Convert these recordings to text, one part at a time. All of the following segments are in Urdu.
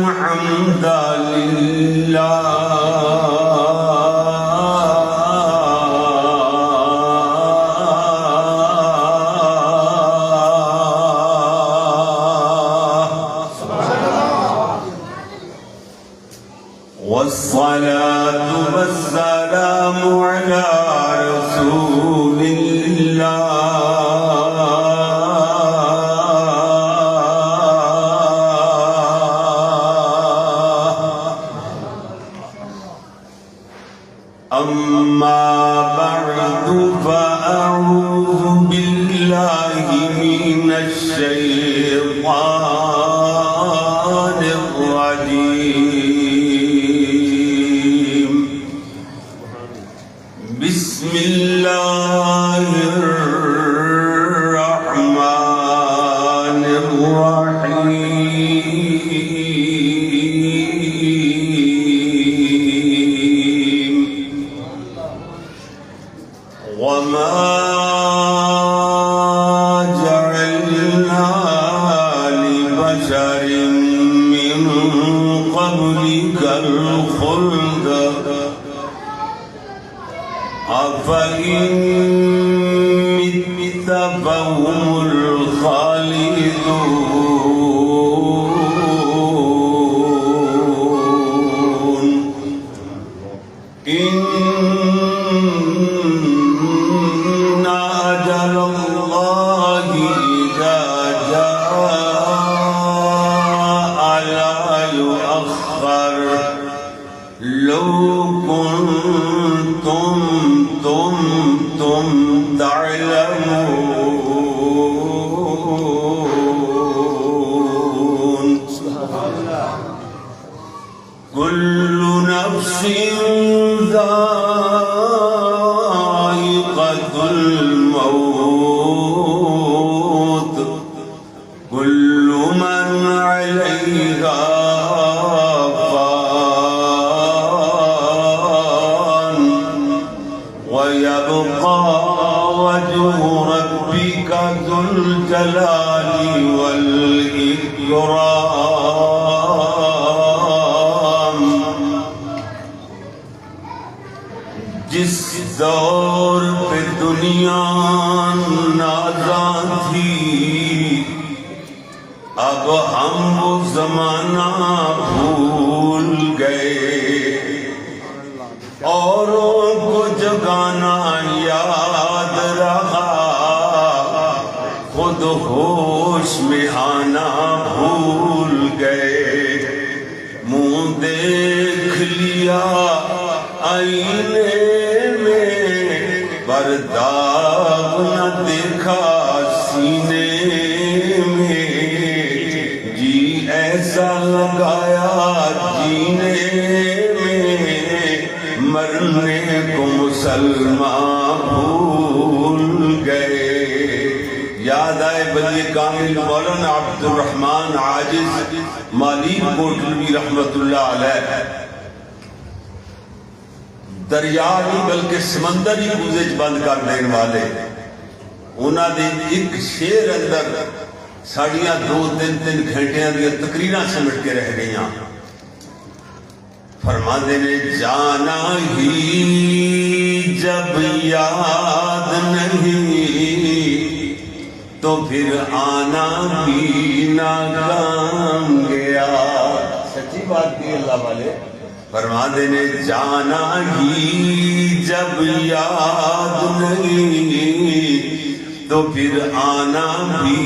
الحمد والصلاة والسلام على رسول أما بعد فأعوذ بالله من الشيطان الرجيم بسم الله الرحمن الرحيم وما جعلنا لبشر من قبلك الخلد أفإن مت فهم الخالدون إن أجل الله إذا جاء لا يؤخر لو كنتم تعلمون كل نفس ذائقة الموت كل من عليها فان ويبقى وجه ربك ذو الجلال والإكرام جس دور پہ دنیا نازاں تھی اب ہم وہ زمانہ بھول گئے اوروں کو جگانا یاد رہا خود ہوش میں آنا بھول گئے منہ دیکھ لیا آئینے میں پر داغ نہ دیکھا سینے میں جی ایسا لگایا جینے میں مرنے کو مسلمان بھول گئے یاد آئے بلی کامل مولانا عبد الرحمن عاجز مالیب کوٹلوی رحمت اللہ علیہ دریا نہیں بلکہ سمندر ہی کوزے بند کر دین والے انہاں دے ایک شیر اندر ساڑیاں 2-3 گھنٹیاں دیا تقریراں سمٹ کے رہ گئیاں فرما دینے جانا ہی جب یاد نہیں تو پھر آنا بھی ناکام گیا سچی بات کی اللہ والے فرما دینے جانا ہی جب یاد نہیں تو پھر آنا بھی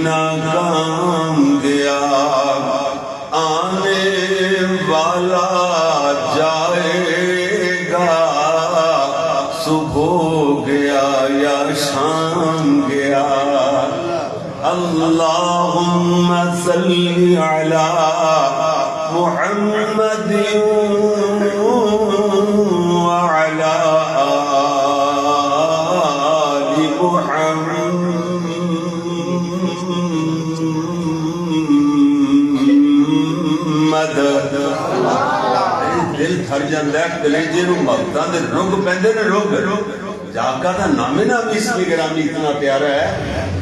ناکام گیا آنے والا جائے گا صبح گیا یا شام گیا اللہم صلی علی محمد وعلی آل محمد دل تھر جاندہ ہے کلیجے نو مغتاں دے رنگ پہندے نے رنگ جاکا دا نامے نامی اس میں گرامی اتنا پیارا ہے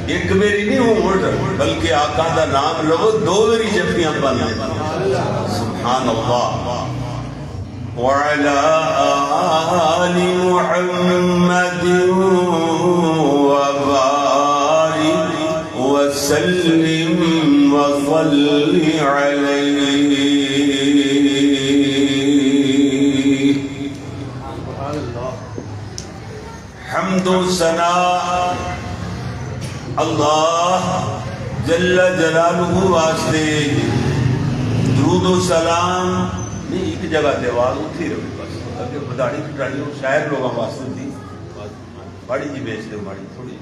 ایک میری نہیں اونٹ بلکہ آقا دا نام لو دو میری جفیاں بن لیں سبحان اللہ وعلى آل محمد وبارك وسلم وصل عليه حمد و ثنا اللہ جل جلالہ واسطے درود و سلام نہیں ایک جگہ تے آواز اٹھی رہی بس اگر بداڑی کٹاڑی ہو شاعر لوگوں واسطے دی بڑی جی بیچ دے بڑی تھوڑی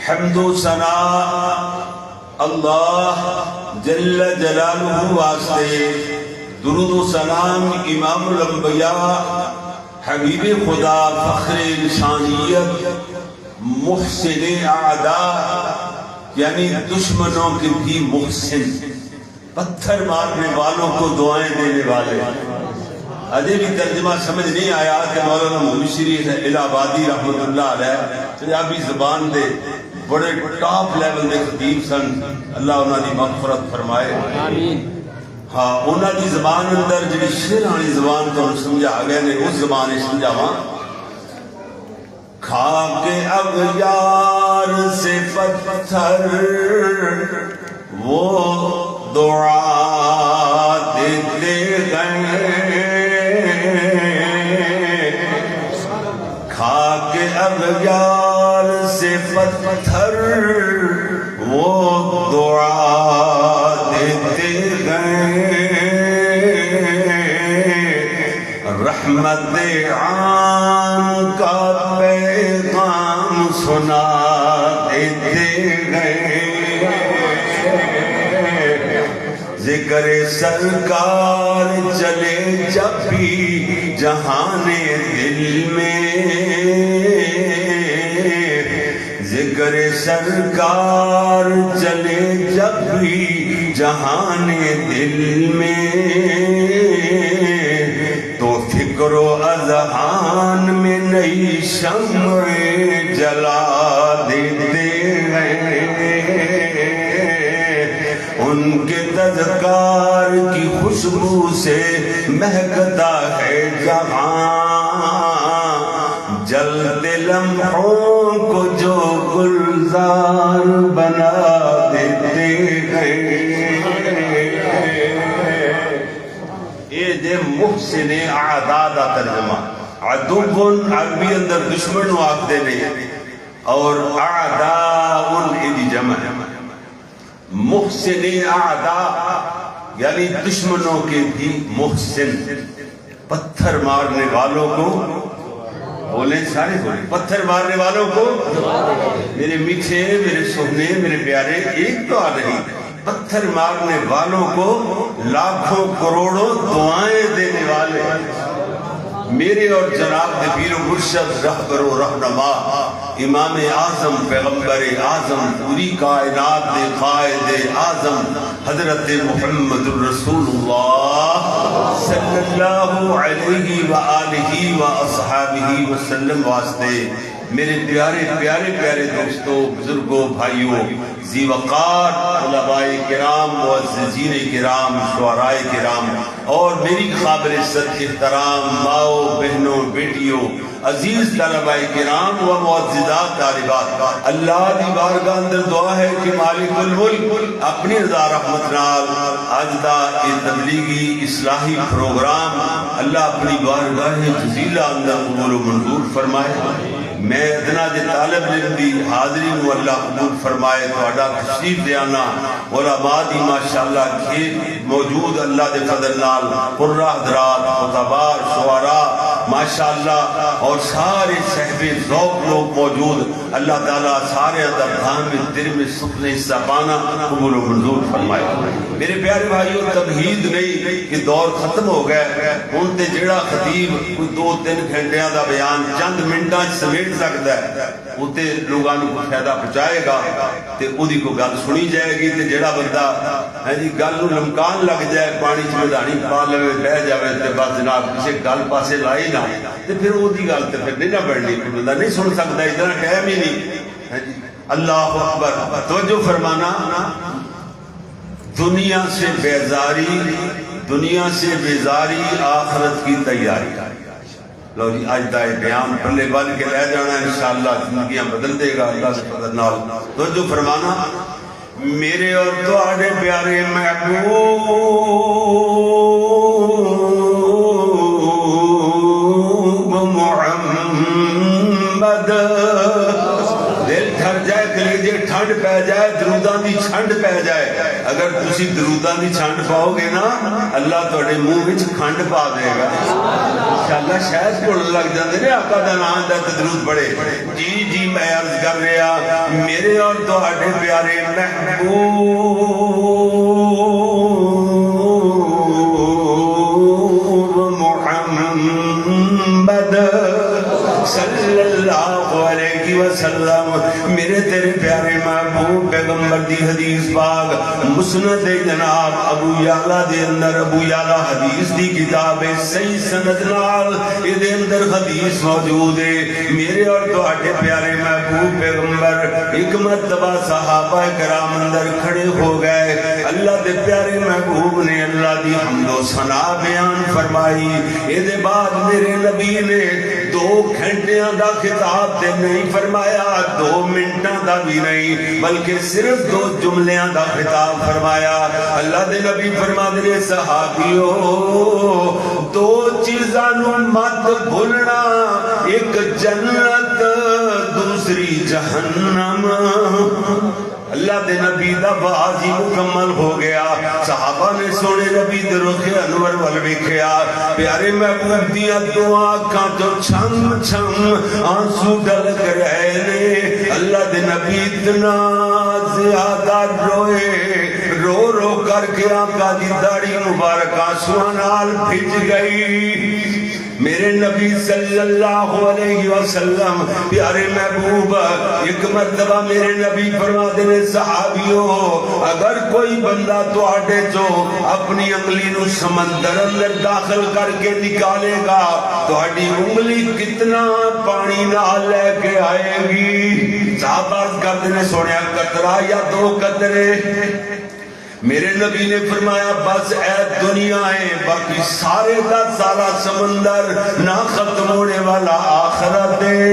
حمد و ثنا اللہ جل جلالہ واسطے درود و سلام امام الانبیاء حبیب خدا فخر انسانیت محسن اعداء یعنی دشمنوں کے بھی محسن پتھر مارنے والوں کو دعائیں دینے والے ادھے بھی ترجمہ سمجھ نہیں آیا کہ مولانا مبشری الہ آبادی رحمت اللہ علیہ پنجابی زبان دے بڑے ٹاپ لیول دے خطیب سن اللہ انہاں دی مغفرت فرمائے آمین ہاں انہاں دی زبان اندر جڑی شیرانی زبان تو سمجھا گئے نے اس زبان سمجھاواں کھا کے اغیار سے پتھر وہ دعا دیتے گئے کھا کے اغیار سے پتھر وہ دعا دیتے گئے رحمت عام کا پیغام سنا دیتے گئے ذکر سرکار چلے جب بھی جہان دل میں ذکر سرکار چلے جب بھی جہان دل میں تو فکر و اذہان میں نئی شمع جلا دیتے ہیں ان کے تذکار کی خوشبو سے مہکتا ہے جہاں جلتے لمحوں کو جو گلزار بنا دیتے ہیں یہ دے محسن اعداء دا ترجمہ عدوبن عربی اندر دشمن آخدے نہیں اور اعداء ایدی جمع محسن اعداء یعنی دشمنوں کے بھی محسن پتھر مارنے والوں کو بولیں سارے بولیں پتھر مارنے والوں کو میرے میٹھے میرے سوہنے میرے پیارے ایک تو آ رہی پتھر مارنے والوں کو لاکھوں کروڑوں دعائیں دینے والے میرے اور جناب پیر و مرشد رہبر و رہنما امام اعظم پیغمبر اعظم پوری کائنات دے قائد اعظم حضرت محمد الرسول اللہ صلی اللہ علیہ وآلہ واصحابہ وسلم واسطے میرے پیارے پیارے پیارے دوستوں بزرگوں بھائیوں ذی وقار علماء کرام معززین کرام شعراء کرام اور میری قابل عزت احترام ماؤں بہنوں بیٹیوں عزیز طلباء کرام و معززات طالبات اللہ دی بارگاہ اندر دعا ہے کہ مالک الملک اپنی رضا رحمت نال آج دا تبلیغی اصلاحی پروگرام اللہ اپنی بارگاہ جزیلہ اندر قبول و منظور فرمائے میں اتنا دے طالب علم دی حاضرین و اللہ قبول فرمائے تو اڈا تشریف دے آنا علماء دی ماشاءاللہ کھیت موجود اللہ دے فضل نال قرہ حضرات خطبار شعراء ماشاءاللہ اور سارے صحب ذوق لوگ موجود اللہ تعالیٰ سارے اندر دھان میں دل میں سکنے حصہ پانا قبول و منظور فرمائے میرے پیارے بھائیوں تمہید نہیں کہ دور ختم ہو گئے ان تے جڑا خطیب کوئی 2-3 گھنٹیاں دا بیان چند منٹاں سمیٹ سکتا ہے اتے لوگاں کو فائدہ پہنچائے گا تے اودی کو گل سنی جائے گی تے جڑا بندہ ہے جی گل نو لمکان لگ جائے پانی چ مدانی پا لے بہ جاوے تے بس جناب کسے گل پاسے لائی نہ تو پھر وہ گل تو پھر نہیں نہ بڑھنی، کوئی بندہ نہیں سن سکتا، اتنا ٹائم ہی نہیں ہے جی۔ اللہ اکبر، توجہ فرمانا، دنیا سے بیزاری آخرت کی تیاری۔ لو جی اج دا بیان پلے بن کے لے جانا انشاءاللہ، زندگیاں بدل دے گا اللہ کے فضل نال۔ توجہ فرمانا، میرے اور تواڈے پیارے محبوب محمد، دل ٹھر جائے، کلیجے ٹھنڈ پہ جائے، دروداں دی چھنڈ پہ جائے، اگر تسی دروداں دی چھنڈ پاؤ گے نا اللہ تواڈے منہ وچ کھنڈ پا دے گا انشاءاللہ۔ شاید بھول لگ جاندے نے آقا دا نام دا درود پڑھے۔ جی جی میں عرض کر رہا، میرے اور تواڈے پیارے محبوب محمد صلی اللہ علیہ وسلم، میرے تیرے پیارے محبوب پیغمبر دی حدیث پاک مسند جناب ابو یعلا دے اندر، ابو یعلا حدیث دی کتاب ہے، صحیح سند نال دے اندر حدیث موجود ہے۔ میرے اور تواڈے پیارے محبوب پیغمبر ایک مرتبہ صحابہ کرام اندر کھڑے ہو گئے، اللہ دے پیارے محبوب نے اللہ دی حمد و ثنا بیان فرمائی۔ دے بعد میرے نبی نے 2 گھنٹیاں دا خطاب تے نہیں فرمایا، 2 منٹاں دا بھی نہیں، بلکہ صرف 2 جملیاں دا خطاب فرمایا۔ اللہ دے نبی فرما دے صحابیو، 2 چیزاں نو مت بھولنا، ایک جنت دوسری جہنم۔ اللہ دے نبی دا باز ہی مکمل ہو گیا۔ صحابہ نے سونے نبی دے رخ انور ول ویکھیا، پیارے محبوب دیاں 2 آنکھاں تو چھم چھم آنسو ڈلک رہے نے۔ اللہ دے نبی اتنا زیادہ روئے، رو رو کر کے آقا دی داڑھی مبارک آنسواں نال بھج گئی۔ میرے نبی صلی اللہ علیہ وسلم پیارے محبوب ایک مرتبہ میرے نبی فرما دے صحابیوں، اگر کوئی بندہ تواڈے چو اپنی انگلی نو سمندر اندر داخل کر کے نکالے گا، تواڈی انگلی کتنا پانی نال لے کے آئے گی؟ صحابہ کہتے نے سونے قطرہ یا 2 قطرے؟ میرے نبی نے فرمایا بس اے دنیا ہے، باقی سارے کا سارا سمندر نہ ختم ہونے والا آخرت ہے۔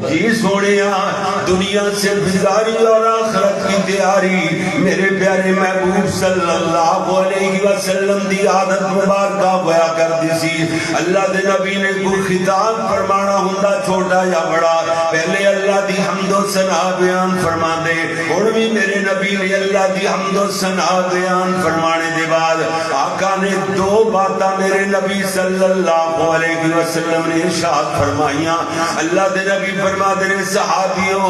جی سوڑیاں، دنیا سے بیزاری اور آخرت کی تیاری میرے پیارے محبوب صلی اللہ علیہ وسلم دی عادت مبارکہ ہویا کر دی سی۔ اللہ دے نبی نے کوئی خطاب فرمانا ہوندا چھوٹا یا بڑا، پہلے اللہ دی حمد و ثنا بیان فرما دے۔ اور بھی میرے نبی نے اللہ دی حمد و ثنا بیان فرمانے دے بعد آقا نے 2 باتاں میرے نبی صلی اللہ علیہ وسلم نے ارشاد فرمائیاں۔ اللہ دے نبی فرما دے صحابیوں،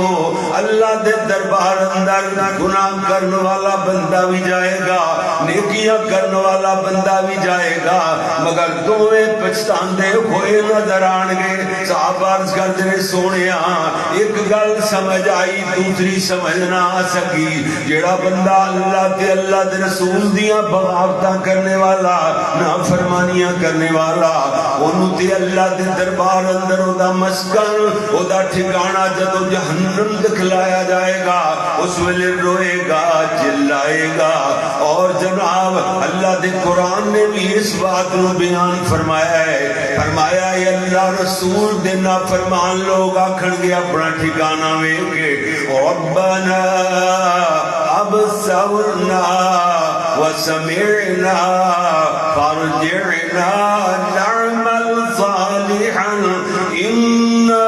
اللہ دے دربار اندر گناہ کرنے والا بندہ بھی جائے گا، نیکیاں کرنے والا بندہ بھی جائے گا، مگر دوویں پچھتاندے ہوئے نظر آن گے۔ صحابہ عرض کرتے ہیں سونیا ایک گل سمجھ آئی، دوسری سمجھ نہ آ سکی۔ جیڑا بندہ اللہ تے اللہ دے رسول دیاں بغاوتاں کرنے والا، نافرمانیاں کرنے والا، انہوں تے اللہ دے دربار اندر او دا مسکن، او دا ٹھکانہ جدو جہنم دکھلایا جائے گا، اس ویلے روئے گا، چلائے گا۔ اور جناب اللہ دے قرآن نے بھی اس بات کو بیان فرمایا ہے، فرمایا ہے اللہ رسول دے نافرمان لوگ آکھن گے اپنا ٹھکانہ ویکھ کے، ربنا ابصرنا وسمعنا فارجعنا نعمل صالحا انا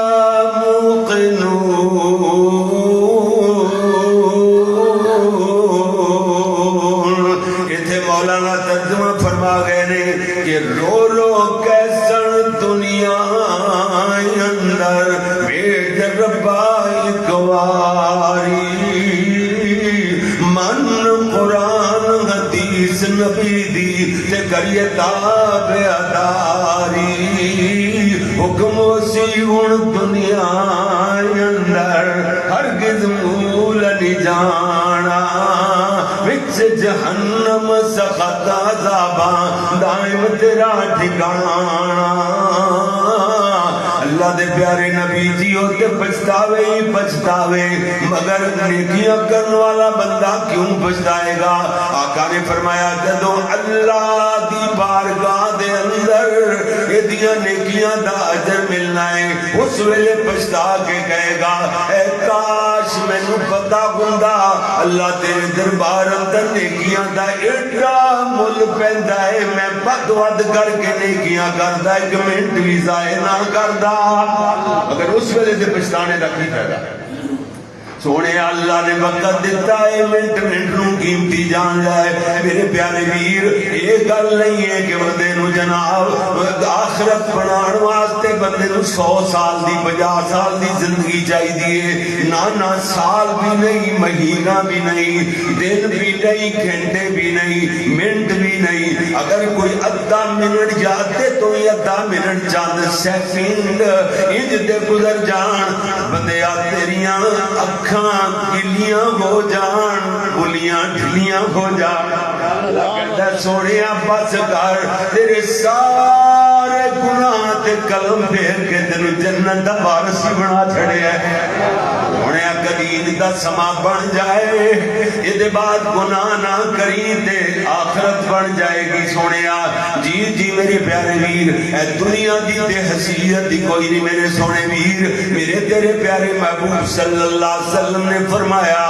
موقنون۔ اتھے مولانا ترجمہ فرما گئے نے کہ رو رو کیسن دنیا اندر بیج ربا اکواری، من قرآن حدیث نبی دی تے کریے تابعداری، حکم سی ہن دنیا اندر ہرگز مول نہیں جانا، وچ سے جہنم سخت عذاباں دائم تیرا ٹھکانہ اللہ دے پیارے نبی جی ہوتے پچھتاوے ہی پچھتاوے مگر نیکیاں کرنے والا بندہ کیوں پچھتائے گا آقا نے فرمایا جدوں اللہ دی بارگاہ دے اندر ایدیاں نیکیاں دا اجر ملنا ہے اس ویلے پچھتا کے کہے گا اے کاش میں نو پتا ہوندا اللہ تیرے دربار اندر نیکیاں دا ایڈا مل پیندا ہے میں بد ود کر کے نیکیاں کردا ایک منٹ بھی ضائع نہ کردا اگر اس ویلے سے پچھتانے کا کی فائدہ سونے اللہ نے وقت دیتا ہے منٹ منٹ نو قیمتی جان جائے میرے پیارے ویر یہ گل نہیں ہے کہ بندے نو جناب آخرت بنان واسطے بندے نو 100 سال دی 50 سال دی زندگی چاہی دیئے نہ سال بھی نہیں مہینہ بھی نہیں دن بھی نہیں گھنٹے بھی نہیں منٹ بھی نہیں اگر کوئی ادھا منٹ جاتے تو یہ ادھا منٹ چاند سیکنڈ انج دے گزر جان بندیا تیریاں گلیاں ہو جان گلیاں ڈھلیاں ہو جان اللہ کہتا ہے سوڑیاں بس کر تیرے سارے گناہ تے قلم پھیر کے تینو جنت دا وارث بنا چھڑے ہے ہونے قدید دا سما بن جائے یہ دے بعد گناہ نہ کری تے آخرت بن جائے گی سونیا جی جی میرے پیارے ویر اے دنیا دی تے حیثیت دی کوئی نہیں میرے سونے ویر میرے تیرے پیارے محبوب صلی اللہ علیہ وسلم نے فرمایا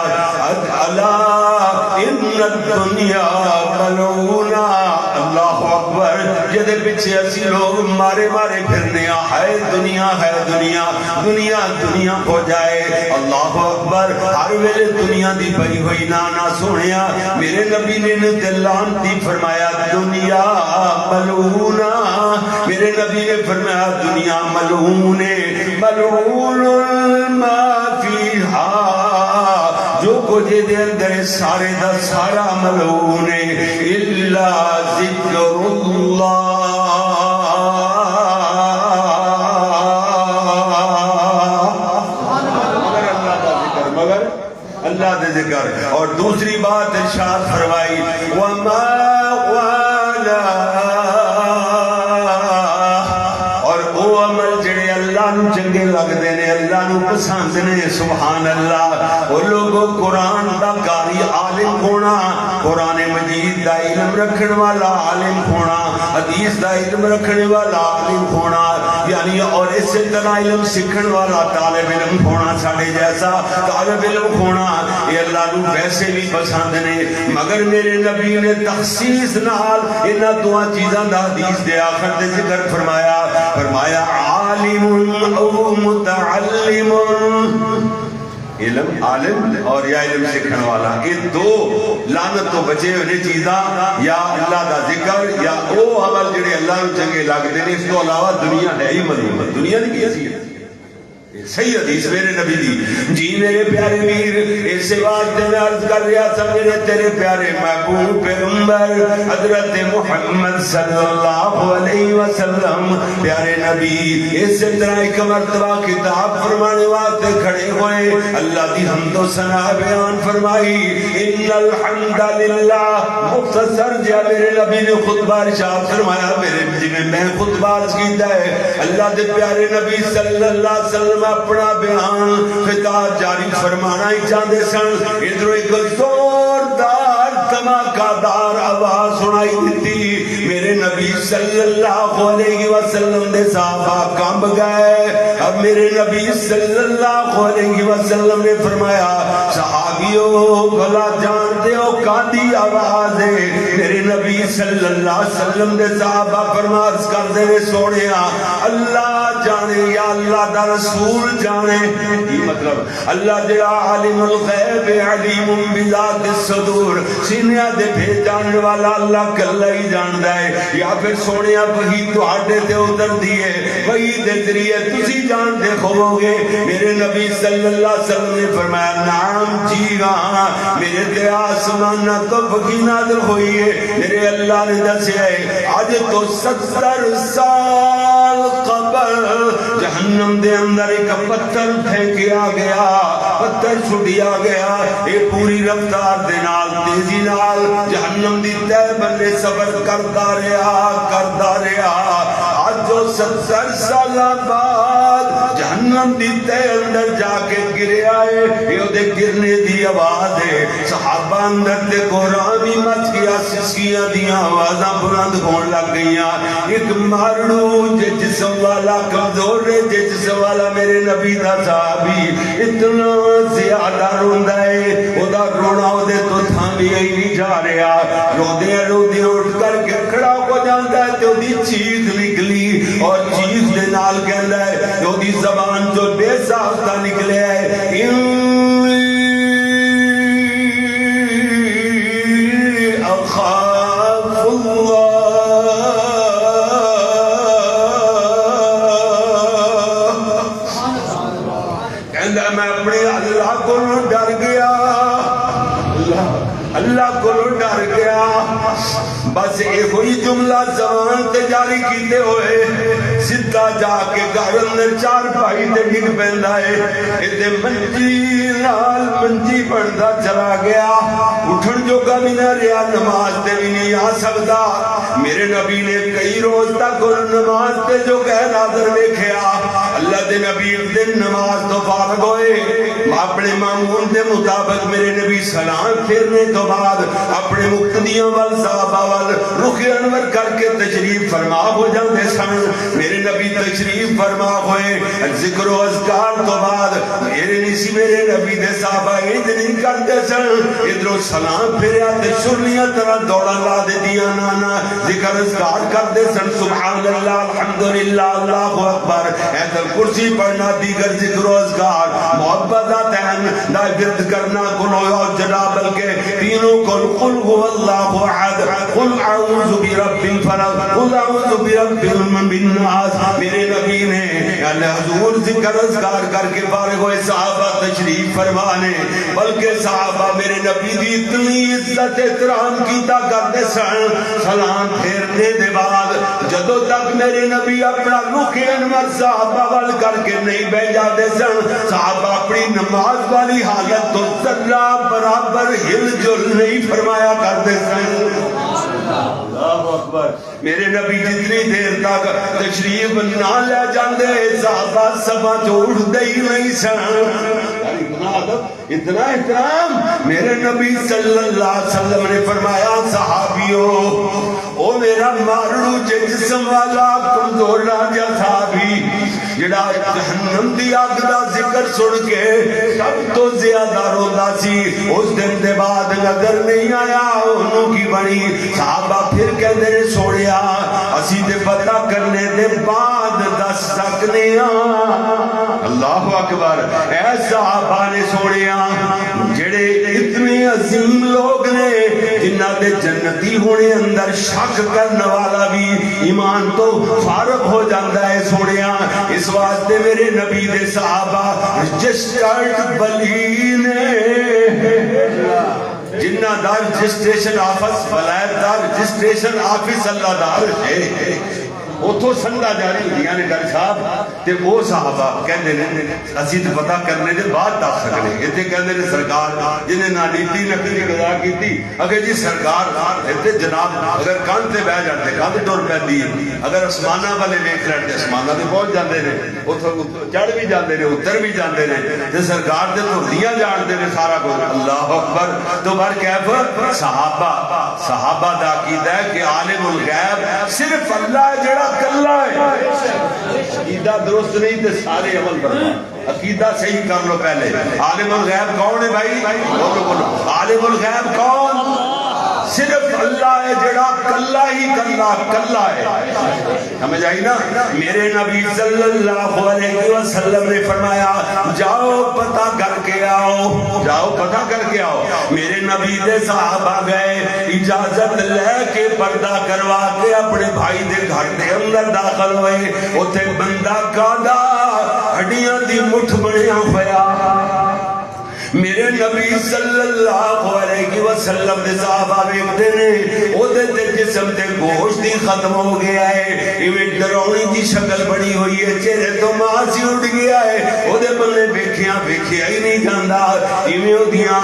اللہ ان الدنیا ملعونہ اللہ اکبر جدے پیچھے اسی لوگ مارے مارے پھرنے ہے دنیا دنیا دنیا ہو جائے اللہ اکبر ہر ویلے دنیا دی بھری ہوئی نانا سونیا میرے نبی نے لعنتی فرمایا دنیا ملعونہ میرے نبی نے فرمایا دنیا ملعونے ملعون ما فیہا جو کچھ دے اندر سارے دا سارا ملعون الا ذکر اللہ مگر اللہ دے ذکر اور دوسری بات ارشاد فرمائی وما والا اور او عمل جڑے اللہ نو چنگے لگ دے نے اللہ نو پسند نے سبحان اللہ وہ لوگوں قرآن دا قاری عالم ہونا قرآن مجید دا علم رکھن والا عالم ہونا حدیث دا علم رکھنے والا عالم ہونا یعنی اور اس سے طرح علم سکھن والا طالب علم ہونا ساڑھے جیسا طالب علم ہونا یہ اللہ نو ویسے بھی پسند نے مگر میرے نبی نے تخصیص نال انہا دعا چیزاں دا حدیث دے آخر دے ذکر فرمایا عالم او متعلم علم عالم اور یا علم سکھن والا یہ دو لعنت تو بچے ہوئے چیزاں یا اللہ دا ذکر یا او عمل جڑے اللہ نو چنگے لگ دے اس کو علاوہ دنیا ہے ہی معلوم دنیا نہیں کیسی ہے صحیح حدیث میرے نبی دی جی میرے پیارے ویر اس واسطے میں عرض کر رہا تھا میرے تیرے پیارے محبوب پیغمبر حضرت محمد صلی اللہ علیہ وسلم پیارے نبی اس طرح ایک مرتبہ کتاب فرمانے واسطے کھڑے ہوئے اللہ دی حمد و ثنا بیان فرمائی ان الحمد للہ مختصر جا میرے نبی نے خطبہ ارشاد فرمایا میرے جی میں خطبہ عرض کیتا ہے اللہ دے پیارے نبی صلی اللہ علیہ وسلم اپنا بیان خطاب جاری فرمانا ہی چاہتے سن ادھر ایک زوردار دھماکہ دار آواز سنائی دیتی میرے نبی صلی اللہ علیہ وسلم دے صحابہ کانب گئے اب میرے نبی صلی اللہ علیہ وسلم نے فرمایا صحابیوں بھلا جانتے ہو کاندی آواز ہے میرے نبی صلی اللہ علیہ وسلم دے صحابہ فرماز کر دے سوڑے اللہ جانے یا اللہ دا رسول جانے یہ مطلب اللہ جڑا عالم الغیب علیم بذات الصدور سینیاں دے بھیج جاننے والا اللہ کلا ہی جاندا ہے یا پھر سونیا وہی تواڈے تے اتر دیے وہی دے ذریعے تسی جان دے کھوگے میرے نبی صلی اللہ علیہ وسلم نے فرمایا نعم جی ہاں میرے تے آسمان تو وہی نازل ہوئی ہے میرے اللہ نے دسیا ہے آج تو 70 سال قبل جہنم دے اندر ایک پتھر پھینکیا گیا، پتھر چھڑیا گیا، یہ پوری رفتار دے نال تیزی نال جہنم دی تہ بنے سفر کرتا رہا آج جو 70 سالہ بعد جہنم دی تہ اندر جا کے گریا ہے، یہ دے گرنے دی آواز ہے، صحابہ اندر تے قرآن بھی مچ گیا، سسکیاں دیاں آوازاں بلند ہون لگ گئیاں، ایک مارڑو جسم والا کمزور ہے، جسم والا میرے نبی دا صحابی اتنا زیادہ روندا ہے، او دا رونا او دے تو تھامی ہی نہیں جا رہا، روندے اٹھ کر کے کھڑا ہو جاندا ہے تے او دی چیخ نکلی، اور چیخ دے نال کہندا ہے او دی زبان جو بے ساختہ نکلے ہے، اخاف اللہ، کہندا میں اپنے اللہ کو ڈر گیا، اللہ کو ڈر گیا، بس ایک ہوئی جملہ زبان تے جاری کیتے ہوئے سدھا جا کے گھر اندر چار پائی تے ڈگ پیندا ہے، ایتے منجی بندا چلا گیا، اٹھن جو کا بھی نہ رہا، نماز تے بھی نہیں آ سکتا، میرے نبی نے کئی روز تک نماز تے جو کہ ناظر دیکھیا، اللہ دے نبی ایک دن نماز تو فارغ ہوئے، اپنے معمول دے مطابق میرے نبی سلام پھیرنے تو بعد اپنے مقتدیوں وال صحابہ وال رخ انور کر کے تشریف فرما ہو جاندے سن، میرے نبی تشریف فرما ہوئے، ذکر و اذکار تو بعد میرے نبی دے صحابہ انج نہیں کرتے سن، ادھروں سلام پھریا تے شرلیاں طرح دوڑا لا دے دیا، نانا ذکر اذکار کرتے سن، سبحان اللہ الحمدللہ اللہ اکبر، ایت الکرسی پڑھنا، دیگر ذکر و اذکار، محبت آتین دا گرد کرنا، گنو اور جنا بلکہ تینوں قل هو اللہ احد، قل اعوذ برب الفلق، قل اعوذ برب الناس، میرے نبی نے حضور ذکر اذکار کر کے فارغ ہوئے، صحابہ تشریف فرمانے، بلکہ صحابہ میرے نبی دی اتنی عزت احترام کیتا کرتے سن، سلام پھیرنے دے بعد جدوں تک میرے نبی اپنا رخ انور صحابہ وال کر کے نہیں بہ جاتے سن، صحابہ اپنی نماز والی حالت تو ذرہ برابر ہل جل نہیں فرمایا کرتے سن، اللہ اکبر، میرے نبی جتنی دیر تک تشریف نہ لے جاندے صحابہ سبا جو اٹھتے ہی نہیں سن، اتنا ادب اتنا احترام، میرے نبی صلی اللہ علیہ وسلم نے فرمایا صحابیوں، او میرا مارڑو جسم والا کمزور راجہ صحابی جڑا جہنم دی آگ دا ذکر سن کے سب تو زیادہ روندا سی، اس دن دے بعد نظر نہیں آیا انہوں کی بنی، صحابہ پھر کہتے ہیں سوڑیا اسی دے پتہ کرنے دے بعد دس سکنے اللہ اکبر، اے صحابہ نے سوڑیا جڑے اتنے عظیم لوگ نے جنہ دے جنتی ہونے اندر شک کرنے والا بھی ایمان تو فارغ ہو جاندہ ہے، سوڑیا اس واسطے میرے نبی دے صحابہ رجسٹرڈ بلینے جنہ دار رجسٹریشن آفس ولایت دار رجسٹریشن آفس اللہ دار ہے، اتھو سنگا جاری ہوندیاں نے ڈاکٹر صاحب تے وہ صحابہ کہندے نے اسی تے پتہ کرنے دے بعد دس سکنے، ایتھے کہندے نے سرکار جنہیں نہ نیتی نہ کسی قضا کیتی، اگر جی سرکار ایتھے جناب اگر کان تے بہ جاندے کان تے ٹر پیندی ہے، اگر اسمانہ والے ویکھ لین تے اسمانہ تے پہنچ جاندے نے، اتھوں چڑھ بھی جاندے نے اتر بھی جاندے نے، تے سرکار تے ٹردیاں جاندے نے سارا کچھ، اللہ اکبر، تو بر کیف صحابہ دا عقیدہ ہے کہ عالم الغیب صرف اللہ جڑا کلا ہے، عقیدہ درست نہیں تے سارے عمل برباد، عقیدہ صحیح کر لو پہلے، عالم الغیب کون ہے بھائی؟ بولو عالم الغیب کون؟ صرف اللہ ہے جڑا کلا ہی کلا ہے، سمجھ آئی نا؟ میرے نبی صلی اللہ علیہ وسلم نے فرمایا جاؤ پتہ کر کے آؤ، جاؤ پتہ کر کے آؤ، میرے نبی دے صحابہ گئے، اجازت لے کے پردہ کروا کے اپنے بھائی دے گھر دے اندر داخل ہوئے، اتھے بندہ کادا ہڈیاں دی مٹھ بنیا ہویا، میرے نبی صلی اللہ علیہ وسلم وسلم دے صحابہ ویکھدے نے او دے تے جسم تے گوشت ہی ختم ہو گیا ہے، ایویں ڈرونی دی شکل بنی ہوئی ہے، چہرے تو ماس ہی اٹھ گیا ہے، او دے بلے ویکھیا ہی نہیں جاندا، ایویں او دیاں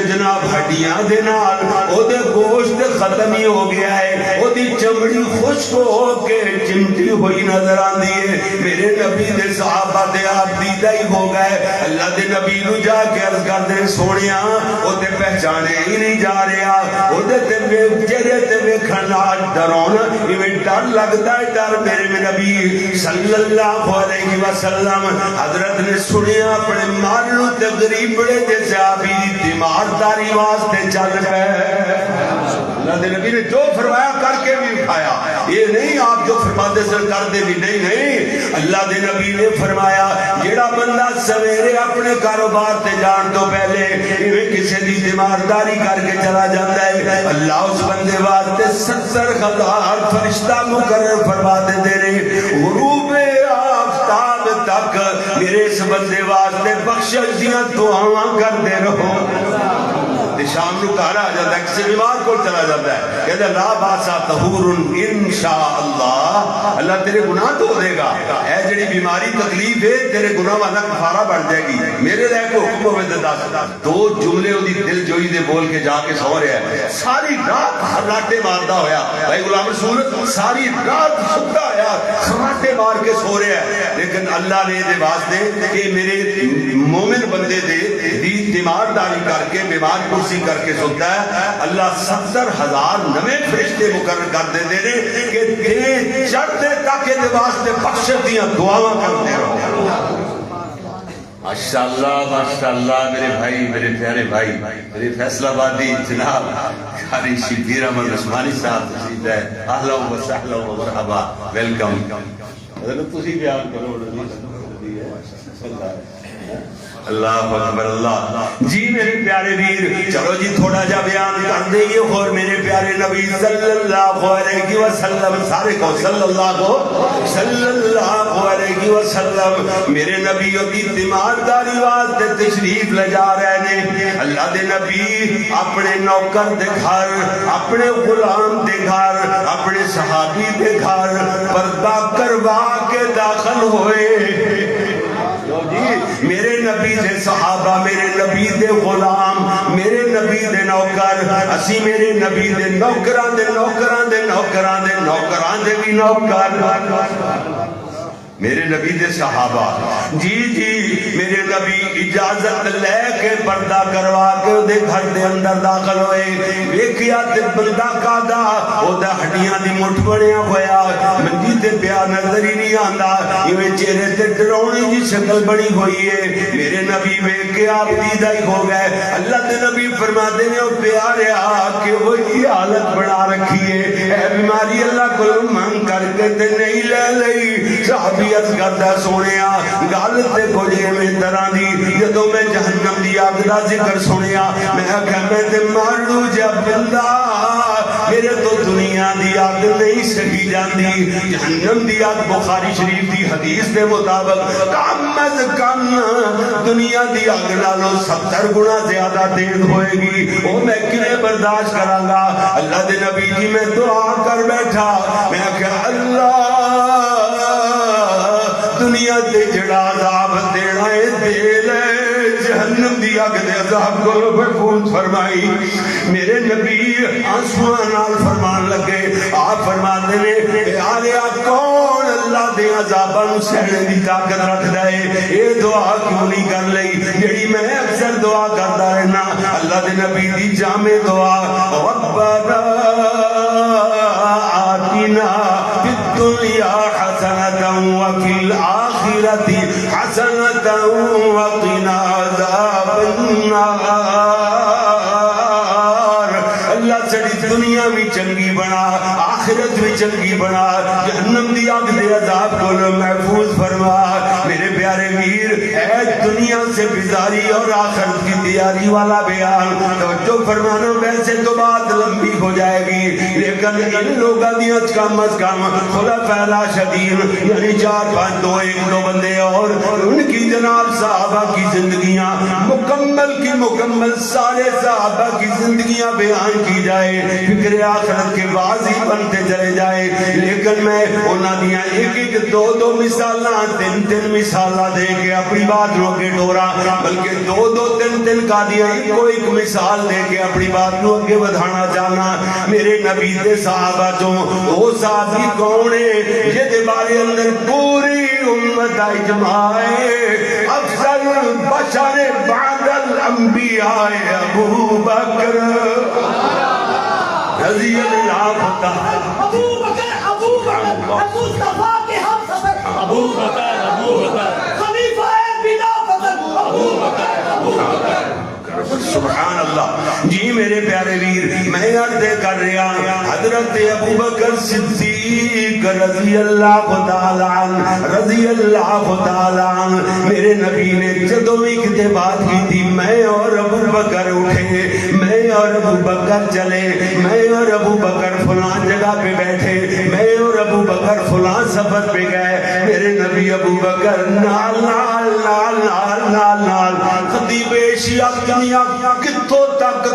جناب ہڈیاں دے نال او دے گوشت ختم ہی ہو گیا ہے، او دی چمڑی خشک ہو کے چمٹی ہوئی نظر آندی ہے۔ میرے نبی دے صحابہ تے آپ دیدہ ہی ہو گئے، اللہ دے نبی نو جا کے عرض کر دے سونیا او تے پہچانے ہی نہیں جا رہا، او دے تے چہرے تے ویکھن نال ڈرونا ایویں ڈر لگدا ہے، ڈر میرے نبی صلی اللہ علیہ وسلم حضرت نے سنیا اپنے مالو تے غریب بڑے جے صحابی دی تیمارداری واسطے چل پے۔ اللہ دے نبی نے جو فرمایا کر کے بھی اٹھایا، یہ نہیں آپ جو فرماتے سر کر دے بھی نہیں، اللہ دے نبی نے فرمایا جیڑا بندہ سویرے اپنے کاروبار تے جان تو پہلے کسی دی تیمارداری کر کے چلا جاتا ہے، اللہ اس بندے واسطے 70,000 فرشتہ مقرر فرما دیتے رہے، غروب آفتاب تک میرے اس بندے واسطے بخشش دیاں دعاواں کرتے رہو۔ شام نو گھر آ جاتا ہے، کسی بیمار کو چلا جاتا ہے، کہتا ہے لا باسا طہور انشاءاللہ، اللہ تیرے گناہ دھو دے گا، اے جڑی بیماری تکلیف ہے تیرے گناہ والا کفارہ بڑھ جائے گی، میرے لئے کو حکم ہوئے دے دو جملے دی دل جوئی دے بول کے جا کے سو رہے ہیں، ساری رات خراٹے ماردہ ہویا، بھائی غلام رسول ساری رات سکتا ہویا خراٹے مار کے سو رہے ہیں، لیکن اللہ نے دے واسطے کہ میرے مومن بندے دے تیمارداری کر کے بیمار کرسی کر کے سنتا ہے، اللہ 70,000 نوے فرشتے مقرر کر دے دے رہے کہ دے چڑھتے تاکہ دے واسطے بخشش دیاں دعاواں کرتے رہو۔ ماشاءاللہ میرے بھائی، میرے پیارے بھائی، میرے فیصلہ آبادی جناب قاری شبیر احمد عثمانی صاحب تشریف ہے، اہلا و سہلا و مرحبا، ویلکم۔ حضرت تسی بیان کرو اللہ اکبر اللہ۔ جی میرے پیارے ویر، چلو جی تھوڑا جا بیان کر دئیے، اور میرے پیارے نبی صلی اللہ علیہ وسلم، سارے کو صلی اللہ علیہ وسلم میرے نبیوں کی تیمارداری واسطے تشریف لے جا رہے نے۔ اللہ دے نبی اپنے نوکر دے گھر، اپنے غلام دے گھر، اپنے صحابی دے گھر پردہ کروا کے داخل ہوئے۔ میرے نبی دے صحابہ، میرے نبی دے غلام، میرے نبی دے نوکر، اسی میرے نبی دے نوکران دے نوکران دے نوکران دے نوکران دے بھی نوکر، میرے نبی دے صحابہ جی میرے نبی اجازت لے کے پردہ کروا کے دے گھر دے اندر داخل ہوئے، ویکھیا تے بندہ کادا او دا ہڈیاں دی مٹھ بنیا ہویا، منجی تے پیا نظر ہی نہیں آندا، ایویں چہرے تے ڈرونی جی شکل بنی ہوئی ہے۔ میرے نبی ویکھ کے آپ دیدہ ہی ہو گئے۔ اللہ دے نبی فرماتے ہیں او پیاریا کہ وہی حالت بنا رکھی ہے، اے بیماری اللہ کو منگ کر کے تے نہیں لے لئی۔ صحابی عرض کرتا سونیا گل تے کجے میں طرح دی، جدوں میں جہنم دی اگ دا ذکر سنیا میں آکھیا میں تے مارو جا بندہ، میرے تو دنیا دی اگ نہیں سہی جاندی، جہنم دی اگ بخاری شریف دی حدیث دے مطابق کم از کم دنیا دی اگ نالوں 70 گنا زیادہ تیز ہوئے گی، او میں کنے برداشت کراں گا۔ اللہ دے نبی جی میں دعا کر بیٹھا، میں آکھیا اللہ دنیا دے جڑا عذاب دینا ہے دے لے، جہنم دی اگ دے عذاب کو محفوظ فرمائی۔ میرے نبی آنسواں نال فرمان لگے، آپ فرماتے نے آلیا کون اللہ دے عذاباں نوں سہنے دی طاقت رکھدا ہے، اے دعا کیوں نہیں کر لئی جڑی میں اکثر دعا کردا رہنا۔ اللہ دے نبی دی جامع دعا ربنا آتنا فی الدنیا حسنۃ وفی الآخرۃ حسنۃ وقنا عذاب النار۔ اللہ سڑی دنیا بھی چنگی بنا آخرت بھی چنگی بنا جہنم دی آگ دے عذاب کو محفوظ فرما میرے پیارے ویر اے دنیا سے بیزاری اور آخرت کی تیاری والا بیان توجہ فرمانا ویسے تو بات لمبی ہو جائے گی لیکن ان لوگوں دی کم از کم خلفاء راشدین یعنی 4 5 2 1 2 بندے اور ان کی جناب صحابہ کی زندگیاں مکمل کی مکمل سارے صحابہ کی زندگیاں بیان کی جائے فکر آخرت کے واضح بنتے چلے جائے لیکن میں انہاں دیاں ایک ایک 2 2 مثالاں 3 3 مثالاں دے کے اپنی بات رو کے ڈورا بلکہ 2 2 3 3 کا دیا ایک مثال دے کے اپنی بات نو اگے بڑھانا چاہنا میرے نبی دے صحابہ چوں وہ صحابی کون ہے جے دے بارے اندر پوری امت اجماع ہے افضل بشر بعد الانبیاء ابو بکر رضی اللہ تعالی ابو بکر مصطفیٰ کے ہم سفر ابو بکر خلیفہ بلا فضل ابو بکر سبحان اللہ جی میرے پیارے ویر میں عرض کر رہا حضرت ابو بکر صدیق رضی اللہ تعالی عنہ رضی اللہ تعالی عنہ میرے نبی نے جدوں بھی کتے بات کی تھی میں اور ابو بکر اٹھے میں اور ابو بکر چلے میں اور ابو بکر فلان جگہ پہ بیٹھے میں اور ابو بکر فلان سفر پہ گئے میرے نبی ابو بکر نال نال نال نال نال نال خطیب ایشیا دنیا کتوں تک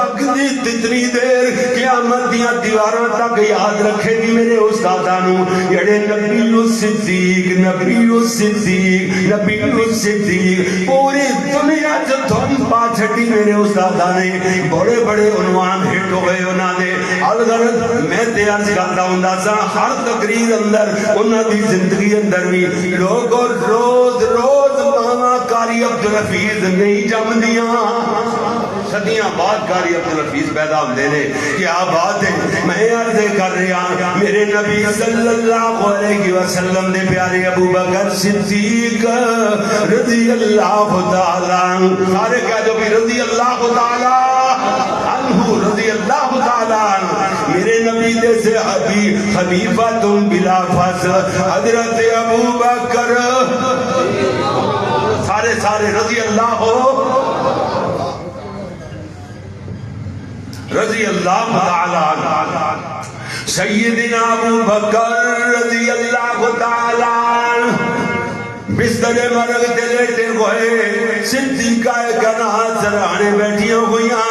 اتنی دیر قیامت دیاں دیواراں تک یاد رکھے گی میرے استادانو جڑے نبی الصدیق نبی الصدیق نبی الصدیق پوری دنیا جو دھم پا چھٹی میرے استاداں نے بڑے بڑے عنوان ہٹ ہوئے انہاں نے الغرض میں تے عرض کردا ہوندا سا ہر تقریر اندر انہاں دی زندگی اندر بھی لوگ روز روز ماما کاری عبدالحفیظ نہیں جمدیاں صدیاں بعد کاری عبدالحفیظ پیدا ہوندے نے کیا بات ہے میں عرض کر رہا میرے نبی صلی اللہ علیہ وسلم نے پیارے ابو بکر صدیق رضی اللہ تعالی سارے کہہ دو بھی رضی اللہ تعالی عنہ رضی اللہ تعالی عنہ میرے نبی دے سے خلیفہ تم بلا فضل حضرت ابو بکر سارے رضی اللہ ہو رضی اللہ تعالی عنہ سیدنا ابو بکر رضی اللہ تعالی عنہ بستر مرگ دلیٹے ہوئے صدیقہ کنا سرانے بیٹھیاں ہوئیاں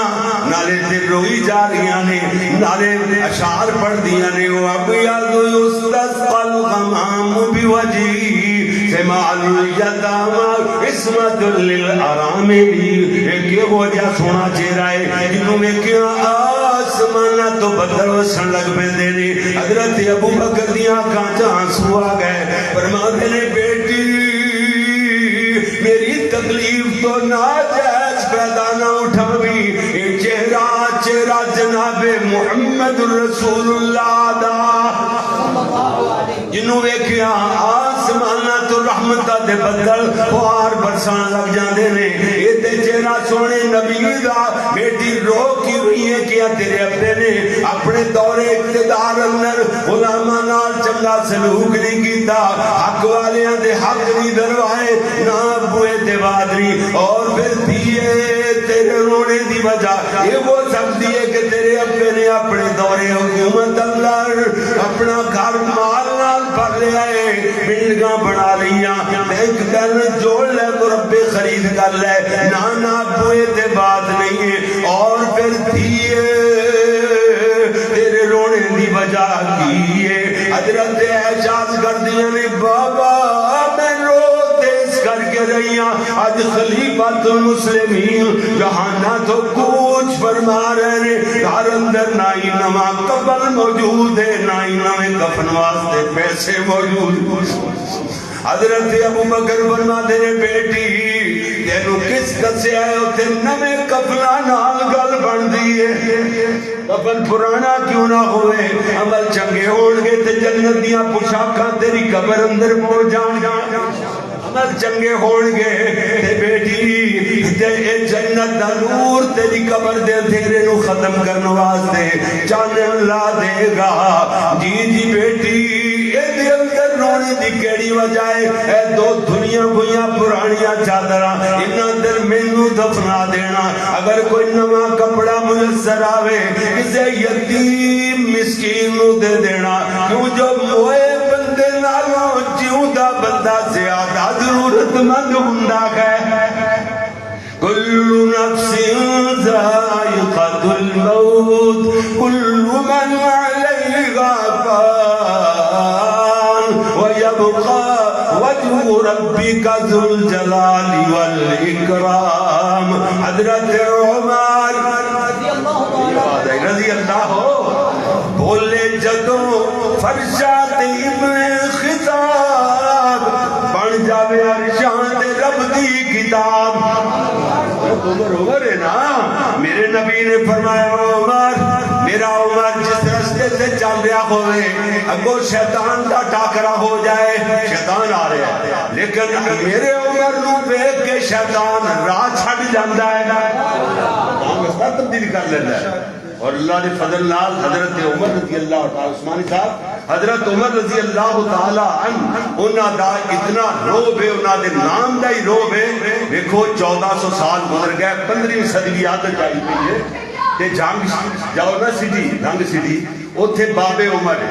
نالے تے روئی جا رہیاں نے نالے اشعار پڑھ دیاں نے وہ ابیض یستسقى الغمام بوجهه سمال الیتاما عصمت للارامل کہ وہ جا سونا چہرہ ہے جنہوں میں کیا آسمانہ تو بدر وسن لگ پہندے نے حضرت ابو بکر دیاں کانچہ آنسو آ گئے فرماتے نے بیٹی میری تکلیف تو ناجائز پیدا نہ اٹھاوی چہرہ جناب محمد رسول اللہ دا جنہوں ویکھیا آسمانہ تو رحمتہ دے بدل خوار برسان لگ جاندے نے یہ تے چہرہ سونے نبی دا بیٹی رو کی ہوئی ہے کیا تیرے ابے نے اپنے دور اقتدار اندر علماء نال چنگا سلوک نہیں کیتا حق والیاں دے حق نہیں دروائے نہ ابوے تے بادری اور پھر دیئے تیرے رونے دی وجہ یہ وہ سکتی ہے کہ تیرے ابے نے اپنے دور حکومت اندر اپنا گھر مال نال پر لے آئے بلڈنگاں بنا لیاں بینک بیلنس جوڑ لے مربے خرید کر لے نانا ابوے تے بات نہیں ہے اور پھر دیئے تیرے رونے دی وجہ کی ہے حضرت اعجاز کر دیا نے بابا میں روتے اس کر کے رہیاں آج خلیفۃ المسلمین جہاں نہ تو کوچ فرما رہے ہیں گھر اندر نہ ہی نما کفن موجود ہے نہ ہی نمے کفن واسطے پیسے موجود حضرت ابو بکر فرماتے نے بیٹی تینوں کس کسے آئے ہوتے نمے کفنا نال گل بن دیئے کفن پرانا کیوں نہ ہوئے عمل چنگے ہون گے تے جنت دیاں پوشاکاں تیری قبر اندر پہنچ جان عمل چنگے ہونگے تے بیٹی تے اے جنت دا نور تیری قبر دے اندھیرے نو ختم کرنے واسطے چانن لا دے گا جی جی بیٹی اے دے اندر رونے دی کیڑی وجہ ہے اے دو دنیا گویاں پرانیاں چادراں انہاں اندر مینوں دفنا دینا اگر کوئی نواں کپڑا میسر آوے کسے یتیم مسکین نو دے دینا کیوں جو موئے بندے نالوں جیوندا بندہ زیادہ ضرورت مند ہوندا ہے كل نفس ذائقة الموت كل من عليها فان ويبقى وجه ربك ذو الجلال والإكرام حضرت عمر رضی اللہ بولے جدوں فرشات ابن خطاب بن جاوے عرشان دے رب دی کتاب عمر ہے نا میرے نبی نے فرمایا عمر میرا عمر جس رستے سے چل رہا ہوئے اگو شیطان دا ٹاکرا ہو جائے شیطان آ رہا ہے لیکن میرے عمر نو دیکھ کے شیطان راہ چھڑ جاندا ہے نا تبدیلی کر لیتا ہے اور اللہ نے فضل نال حضرت عمر رضی اللہ تعالی عثمانی صاحب حضرت عمر رضی اللہ تعالی عنہ انہاں دا اتنا روب ہے انہاں دے نام دا ہی روب ہے دیکھو 1400 سال گزر گئے 15ویں صدی کی عادت آئی ہوئی ہے تے جنگ جاؤ نا سٹی جنگ سٹی اوتھے بابے عمر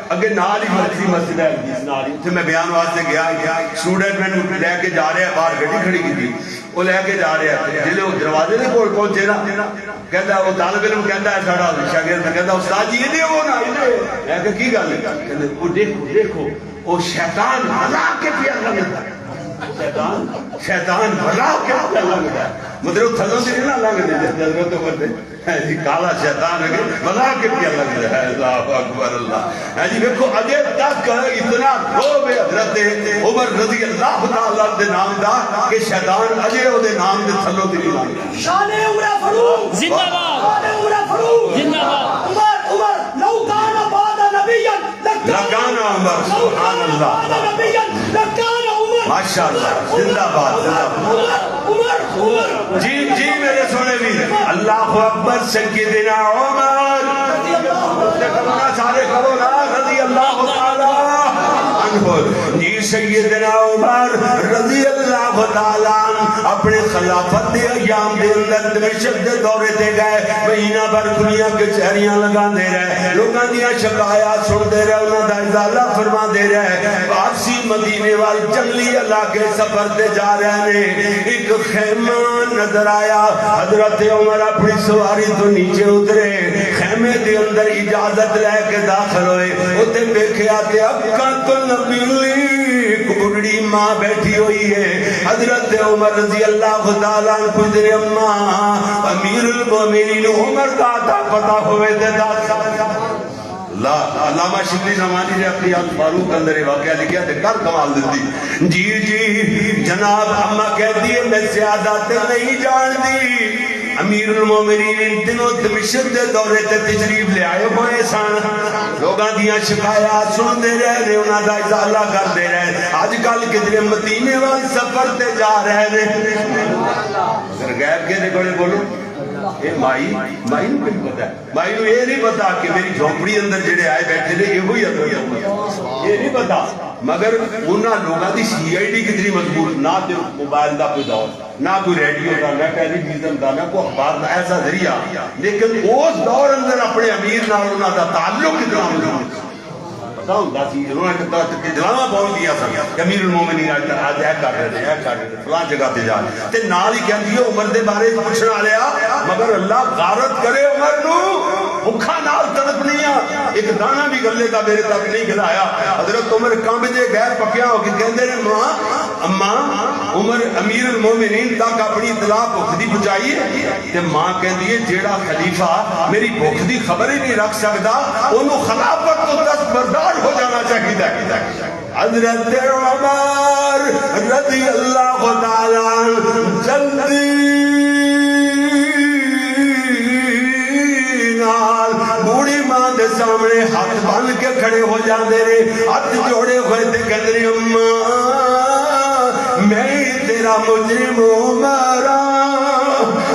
اگے نال ہی مسجد ہے جس نال ہی اوتھے میں بیان واسطے گیا اسٹوڈنٹ میں لے کے جا رہے ہیں باہر گڈی کھڑی کی تھی وہ لے کے جا رہے ہیں جلے وہ دروازے دے کول پہنچے نا کہتا وہ طالب علم کہتا ہے ساڈا شاگرد کہتا استاد جی یہ وہ نا میں کہ کی گل ہے کہندے وہ دیکھو وہ شیطان بھلا کے پیا لگتا ہے شیطان بھلا کے پیا لگتا ہے مطلب تھلوں سے نہ لگ دے حضرت عمر دے جی کالا شیطان ہے بھلا کے پیا لگتا ہے اللہ اکبر اللہ جی دیکھو اجے تک اتنا روب ہے حضرت عمر رضی اللہ تعالی دے نام دا کہ شیطان اجے او دے نام دے تھلوں تے نہیں لگدا شان عمر فاروق زندہ باد شان عمر فاروق زندہ باد عمر لو كان بعد نبيا لکان عمر سبحان اللہ لكان عمر ماشاءاللہ زندہ باد عمر جی جی میرے سونے بھی اللہ اکبر سیدنا عمر سارے کرو نا رضی اللہ تعالی عنہ جی سیدنا عمر رضی اللہ تعالی عنہ اپنے خلافت دے ایام دے اندر دمشق دے دورے تے گئے مہینہ بھر دنیا کے چہریاں لگا دے رہے لوگاں دیاں شکایات سن دے رہے انہاں دا ازالہ فرما دے رہے واپسی مدینے وال جنگلی علاقے سفر تے جا رہے نے ایک خیمہ نظر آیا حضرت عمر اپنی سواری تو نیچے اترے خیمے دے اندر اجازت لے کے داخل ہوئے اوتے دیکھیا تے اکا تو نبی بڑی ماں بیٹھی ہوئی ہے حضرت عمر رضی اللہ تعالیٰ عنہ پوچھتے اماں امیر المومنین عمر کا عطا پتا ہوئے دے علامہ شبلی زمانی نے اپنی فاروق اندر واقعہ لکھیا تھے کر کمال دیتی جی جناب اما کہتی ہے میں سیادت نہیں جان دی امیر المومنین ان دنوں دمشق دے دورے تے تشریف لے آئے ہوئے سن لوگاں دیاں شکایات سن دے رہے نے انہاں دا ازالہ کر دے رہے آج کل کدھر مدینے وال سفر تے جا رہے نے اگر غیب کے بڑے بولو اے مائی نو کچھ پتا ہے مائی نو یہ نہیں پتا کہ میری جھونپڑی اندر جڑے آئے بیٹھے نے یہ ہوئی اندر یہ نہیں پتا مگر انہاں لوگاں دی سی آئی ڈی کتنی مضبوط نہ تے موبائل دا کوئی دور نہ کوئی ریڈیو دا نہ ٹیلی ویژن دا نہ کوئی اخبار دا ایسا ذریعہ لیکن اس دور اندر اپنے امیر نال انہاں دا تعلق کتنا مضبوط پتا ہوندا سی انہوں نے دلاواں پہنچ دیا سن امیر المومنین آج اے کر رہے ہیں فلاں جگہ تے جا تے نال ہی کہندی ہے عمر دے بارے پوچھن والیا مگر اللہ غارت کرے عمر نو بھکھا نال تڑپ نہیں ایک دانہ بھی گلے کا میرے تک نہیں گلایا حضرت عمر کانب جے غیر پکیا ہو کے کہندے نے ماں اماں عمر امیر المومنین تک اپنی اطلاع بھوک دی پہنچائی تے ماں کہندی ہے جیڑا خلیفہ میری بھوک دی خبر ہی نہیں رکھ سکدا اونوں خلافت تو دستبردار ہو جانا چاہیے حضرت عمر رضی اللہ تعالی عنہ جلدی نال بوڑھی ماں دے سامنے ہاتھ بن کے کھڑے ہو جاندے نے ہاتھ جوڑے ہوئے تے کہندے نے اماں تیرا مجرم عمرہ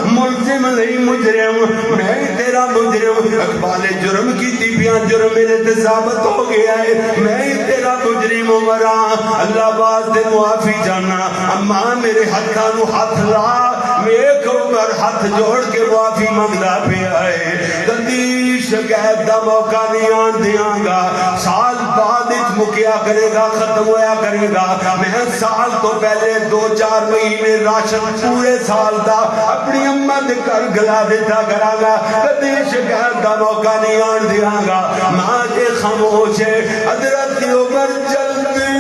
ملزم نہیں مجرم میں تیرا مجرم اقبال جرم کی تیبیاں جرم میرے تے ثابت ہو گیا ہے میں تیرا مجرم عمرہ اللہ باز دے معافی جانا اما میرے ہتھاں نو ہاتھ لا میک عمر ہاتھ جوڑ کے معافی منگدا پیا ہے کدی شکایت دا موقع نہیں آن دیاں گا سال بعد اچ مکیا کرے گا ختم ہویا کرے گا میں سال تو پہلے 2-4 مہینے راشن پورے سال دا اپنی اماں دے گھر گلا دیتا کراں گا کدی شکایت دا موقع نہیں آن دیاں گا ماں جے خاموش ہے حضرت عمر جلدی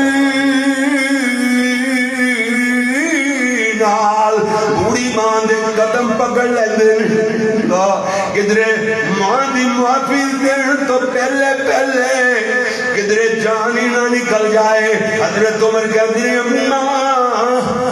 نال بوڑی ماں دے قدم پکڑ لیندے کدرے ماں دی معافی دین تو پہلے کدرے جان ہی نہ نکل جائے حضرت عمر کہتے ہیں اماں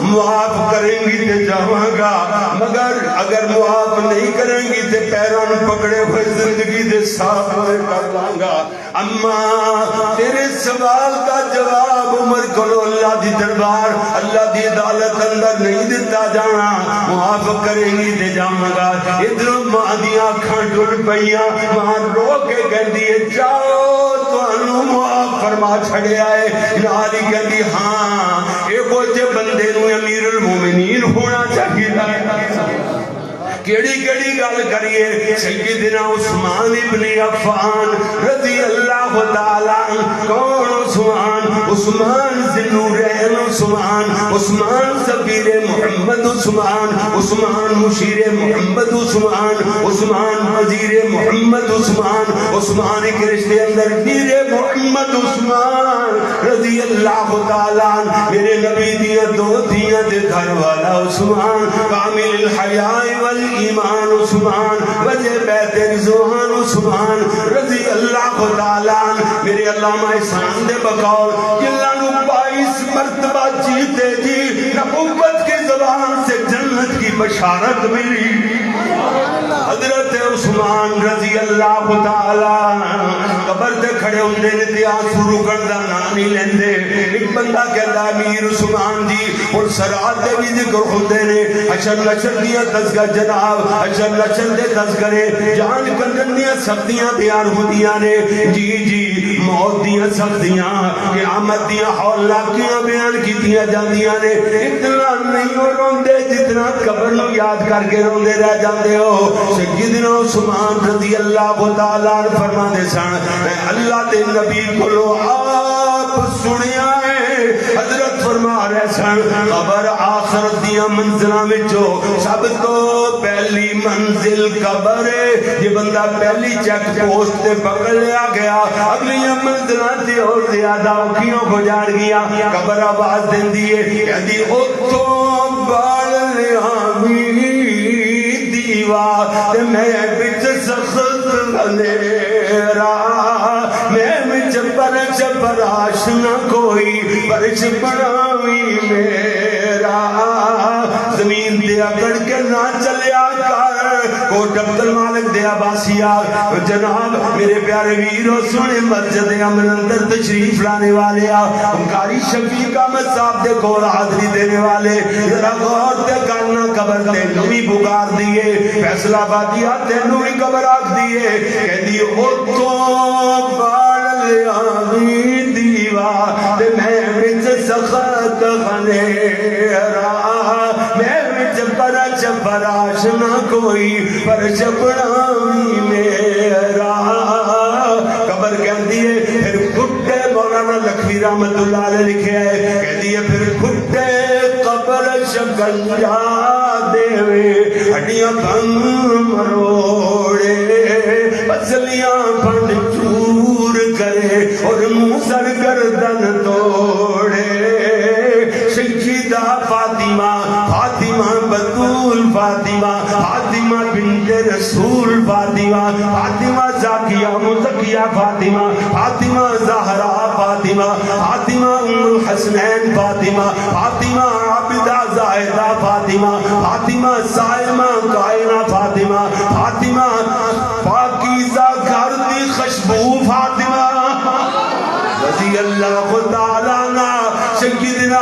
معاف کریں گی تے جاواں گا مگر اگر معاف نہیں کریں گی تے پیروں پکڑے ہوئے زندگی دے ساتھ میں کر لاں گا اماں تیرے سوال کا جواب عمر کو اللہ دی دربار اللہ دی عدالت اندر نہیں دیتا جانا معاف کریں گی تے جاواں گا ادھر ماں دی آنکھاں ٹر پئیاں ماں رو کے کہندی ہے جاؤ تانوں معاف فرما چھڑیا ہے نال ہی کہندی ہاں اے بوجھ بندے نو امیر المومنین ہونا چاہیے کیڑی گل کریے سیدنا عثمان ابن عفان رضی اللہ تعالی کون عثمان ذوالنورین عثمان سفیر محمد عثمان مشیر محمد عثمان وزیر محمد عثمان کے رشتے اندر میر محمد عثمان رضی اللہ تعالی میرے نبی دیا دو دیا دے گھر والا عثمان کامل الحیاء ایمان عثمان وجہ بیت رضوان عثمان رضی اللہ تعالی میرے علامہ احسان دے بقول اللہ نو 22 مرتبہ جیتے جی نبوت کی زبان سے جنت کی بشارت ملی حضرت عثمان رضی اللہ تعالی قبر تے کھڑے ہوندے نے تے آنسو رکن دا نام نہیں لیندے ایک بندہ کہندا امیر عثمان جی اور سرات دے بھی ذکر ہوندے نے اشر لشر دیا تذکر جناب اشر لشر دے تذکرے جان کندن دیا سختیاں بیان ہوندیاں نے جی موت دیا سختیاں قیامت دیا ہولناکیاں بیان کیتیاں جاندیاں نے اتنا نہیں ہو روندے جتنا قبر نو یاد کر کے روندے رہ جاندے ہو سیدنا عثمان رضی اللہ تعالیٰ فرما دے سن میں اللہ دے نبی کو آپ سنیا ہے حضرت فرما رہے سن قبر آخرت دیا منزلہ میں جو سب تو پہلی منزل قبر ہے یہ بندہ پہلی چیک پوسٹ تے پکڑ لیا گیا اگلی منزلہ تے اور زیادہ اوکیوں کو جار گیا قبر آواز دیں دیئے کہتی اتوں بال لیامی دیوار میں بچ سخت غلیرہ میں بچ پرچ پراش نہ کوئی پرچ پڑاوی میرا زمین دے اکڑ کے نہ چلیا کر کوٹ عبد المالک دے عباسیہ جناب میرے پیارے ویرو سنے مسجد امن اندر تشریف لانے والے قاری شفیق احمد صاحب دے کول حاضری دینے والے ذرا غور تے کرنا قبر تینوں بھی پکار دیے فیصلہ آبادیہ تینوں بھی قبر آکھ دیے کہہ دی اتوں باڑ لیامی دیوار تے میں بچ سخت غلیرہ میں بچ پرچ پراش نہ کوئی پرچ پڑاوی میرا قبر کہندی ہے پھر کھٹے مولانا لکھوی رحمت اللہ علیہ لکھے ہے کہندی ہے پھر کھٹے قبر شکنجا دیوے ہڈیاں بھنگ مروڑے پسلیاں پھنڈ چور کرے اور منہ سر گردن توڑے سیدہ فاطمہ بطول فاطمہ بنت رسول فاطمہ زاکیہ مزکیہ فاطمہ زہرا فاطمہ ام الحسنین فاطمہ عابدہ زاہدہ فاطمہ سائمہ قائنہ فاطمہ پاکیزہ گھر دی خوشبو فاطمہ رضی اللہ تعالیٰ عنہ سیدنا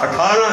18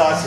10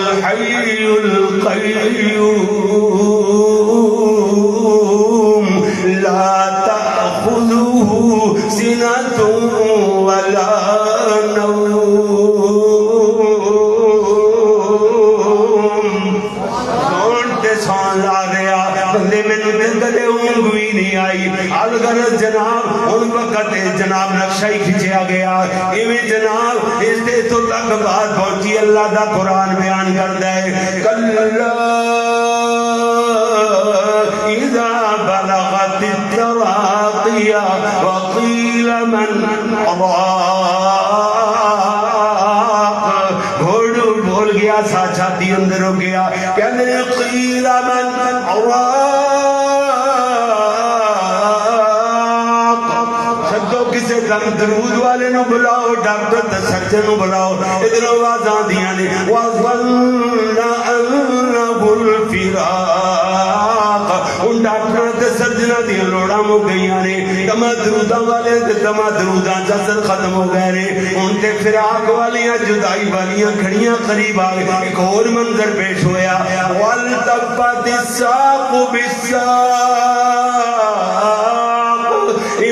الحي القيوم لا تأخذه سنة ولا بندے مینوں تے کدے اونگ بھی نہیں آئی الغرض جناب ان وقت جناب نقشہ ہی کھچیا گیا ایویں جناب اس تے تو تک بات پہنچی اللہ دا قرآن بیان کردا ہے کلا اذا بلغت التراقی وقیل من راق گھوڑو بول گیا ساتھی اندر ہو گیا کہنے قیل من کسے دم درود والے نو بلاؤ ڈاکٹر تے سرجن نو بلاؤ ادھر آوازاں دیاں نے وَظَنَّ أَنَّهُ الْفِرَاقُ ان ڈاکٹر تے سرجناں دیاں لوڑاں مک گئیاں نے تما دروداں والے تے تما دروداں جسر ختم ہو گئے نے ان تے فراق والیاں جدائی والیاں کھڑیاں قریب آ گئے ایک اور منظر پیش ہویا وَالْتَفَّتِ السَّاقُ بِالسَّاقِ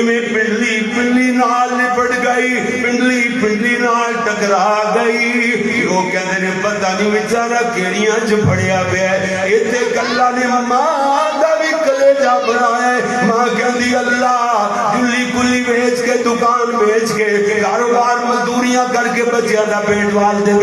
میں پنڈلی نال لپٹ گئی پنڈلی نال ٹکرا گئی وہ کہتے ہیں پتہ نہیں بیچارہ کیڑیاں چ پھڑیا پیا ہے ایتھے گلا نے ماں دا بھی کلیجا بنایا ہے ماں کہندی اللہ جلی کلی بیچ کے دکان بیچ کے کاروبار مزدوریاں کر کے بچیاں دا پیٹ پال دے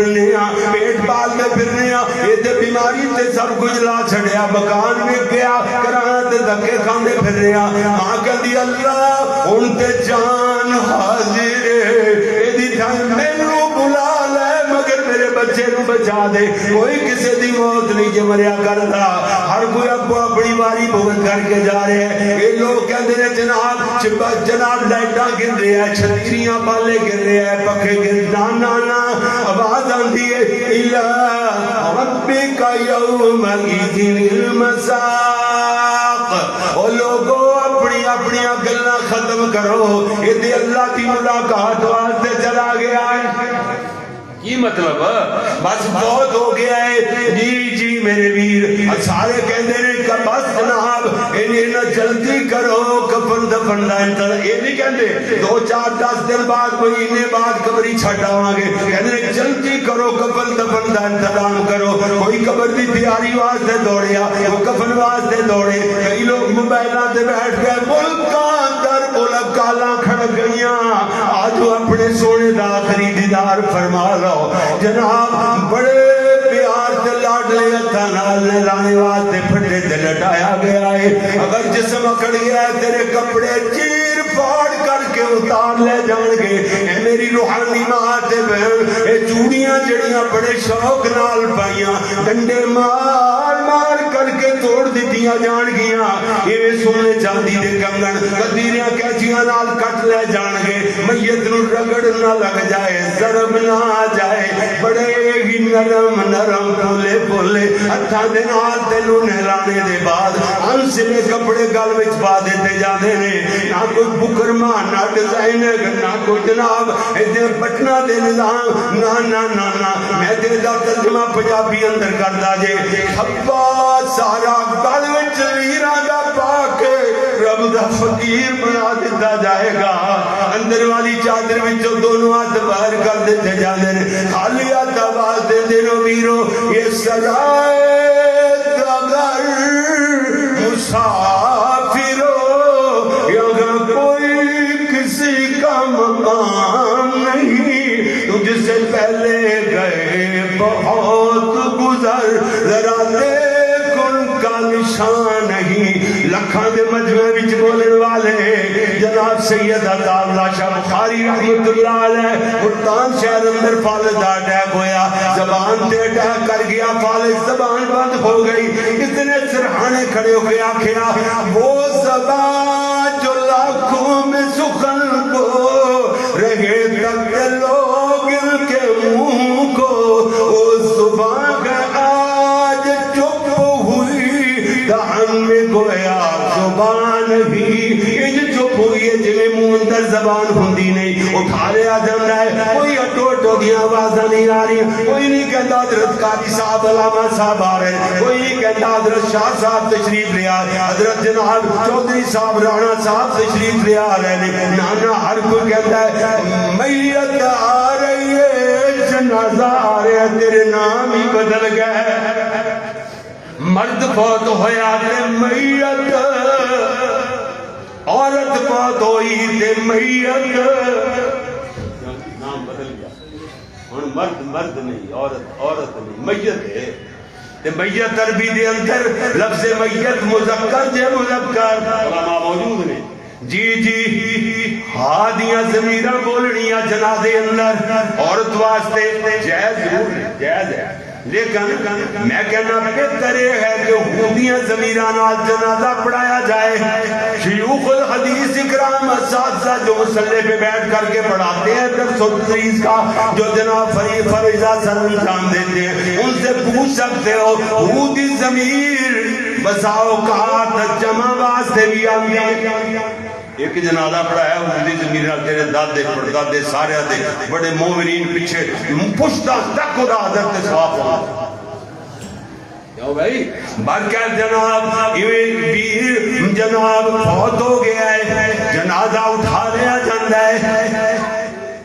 پھرنے ہاں ایتھے بیماری تے سب کچھ لا چھڑیا مکان وک گیا کرایہ تے دھکے کھاندے پھر رہے ہاں ماں کہندی اللہ ان تے جان حاضر ایدی تھان مینوں بلا لے مگر میرے بچے نو بچا دے کوئی کسی دی موت نہیں جو مریا کرتا ہر کوئی ابو اپنی باری بھگت کر کے جا رہے ہیں یہ لوگ کہتے ہیں جناب لائٹاں گر رہے ہیں چھتریاں بالے گر رہے ہیں پکھے گر نانا آواز آندی ہے الہ ربک یومئذ المساق او لوگوں اپنی گلاں ختم کرو یہ اللہ کی ملاقات واسطے چلا گیا ہے کی مطلب بس بہت ہو گیا ہے جی میرے ویر سارے کہندے نے کہ بس جناب انہیں جلدی کرو کفن دفن دا انتظار یہ نہیں کہندے 2-4-10 دن بعد مہینے بعد قبری چھٹ آواں گے کہندے نے جلدی کرو کفن دفن دا انتظام کرو کوئی قبر دی تیاری واسطے دوڑیا وہ کفن واسطے دوڑے کئی لوگ موبائلاں تے بیٹھ گئے ملکاں در ملک کالاں کھڑ گئیاں آج اپنے سونے دا آخری دیدار فرما لو جناب بڑے پیار تے لاڈلے ہتھاں نال لانے واسطے پھٹے تے لٹایا گیا ہے اگر جسم اکڑ گیا ہے تیرے کپڑے چیر پھاڑ کر کے اتار لے جان گے اے میری روحانی ماں تے بہن اے چوڑیاں جڑیاں بڑے شوق نال پائیاں ڈنڈے مار مار کر کے توڑ دتیاں جان گیاں ایویں سونے چاندی دے کنگن قدیریاں کیچیاں نال کٹ لے جان گے میت نو رگڑ نہ لگ جائے ضرب نہ آ جائے بڑے ہی نرم نرم بولے بولے ہتھاں دے نال تینوں نہلانے دے بعد انسلے کپڑے گل وچ پا دیتے جاندے نے نہ کوئی بکرما نہ ڈیزائنر نہ کوئی جناب ایتھے بٹنا دے نظام نہ نہ نہ نہ میں تے دا ترجمہ پنجابی اندر کردا جے کھپا سارا گل وچ لیراں دا پا کے رب دا فقیر بنا دیتا جائے گا اندر والی چادر وچوں دونوں ہاتھ باہر کر دیتے جاندے نے خالی ہاتھ آواز دے دینو ویرو یہ سجائے دگر مسافرو یہاں کوئی کسی کا مقام نہیں تجھ سے پہلے گئے بہت گزر ذرا دیکھ ان کا نشان نہیں لکھاں دے مجمع وچ بولن والے جناب سید عطا اللہ شاہ بخاری رحمت اللہ علیہ ملتان شہر اندر فالج دا اٹیک ہویا زبان تے اٹیک کر گیا فالج زبان بند ہو گئی اتنے سرحانے کھڑے ہو کے آکھیا وہ زبان جو لاکھوں میں سخن کو رہے تک لوگ ان کے منہ کو اس زبان کا آج چپ ہوئی دہن میں گویا زبان بھی ان چپ ہوئی ہے جنہیں منہ اندر زبان ہوندی نہیں اٹھا لیا جاتا ہے کوئی اٹو اٹو دیا آوازاں نہیں آ رہی کوئی نہیں کہتا حضرت قاری صاحب علامہ صاحب آ رہے ہیں کوئی نہیں کہتا حضرت شاہ صاحب تشریف لے آ رہے حضرت جناب چودھری صاحب رانا صاحب تشریف لے آ رہے ہیں نانا ہر کوئی کہتا ہے میت آ رہی ہے جنازہ آ رہا ہے تیرے نام ہی بدل گئے مرد فوت ہویا تے میت عورت فوت ہوئی تے میت نام بدل گیا ہن مرد مرد نہیں عورت عورت نہیں میت ہے تے میت عربی دے اندر لفظ میت مذکر جے مذکر علماء موجود نے جی جی ہادیاں ضمیراں بولنیاں جنازے اندر عورت واسطے جائز ضرور ہے جائز ہے لیکن میں کہنا بہتر یہ ہے کہ ہودیاں ضمیراں نال جنازہ پڑھایا جائے شیوخ الحدیث اکرام اساتذہ جو مصلی پہ بیٹھ کر کے پڑھاتے ہیں درس و تدریس کا جو جناب فریضہ سر انجام دیتے ہیں ان سے پوچھ سکتے ہو ہودی ضمیر بسا اوقات جمع واسطے بھی آتی ہے ایک جنازہ پڑھایا ہودی ضمیر تیرے دادے پردادے سارے دے بڑے مومنین پیچھے پشتہ تک خدا حضرت ثواب ہوا کیوں بھائی برکہ جناب بیر جناب بہت ہو گیا ہے جنازہ اٹھا لیا جاتا ہے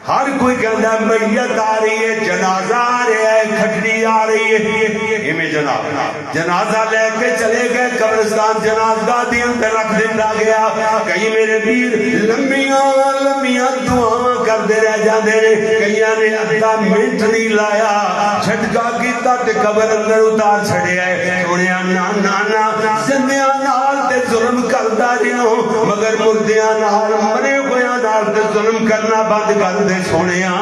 ہر کوئی کہتا ہے میت آ رہی ہے جنازہ آ رہا ہے کھٹڑی آ رہی ہے ہمیں جناب جنازہ لے کے چلے گئے قبرستان جنازہ دے اندر رکھ دیتا گیا کہیں میرے پیر لمبیاں لمبیاں دعاواں کرتے رہ جاندے نے کئیاں نے ادھا منٹ نہیں لایا جھٹکا کیتا تے قبر اندر اتار چھڑیا ہے سنیا نا نا نا زندیاں نال تے ظلم کردا رہیا ہوں مگر مردیاں نال مرے ہویاں نال تے ظلم کرنا بند کر دے سونیا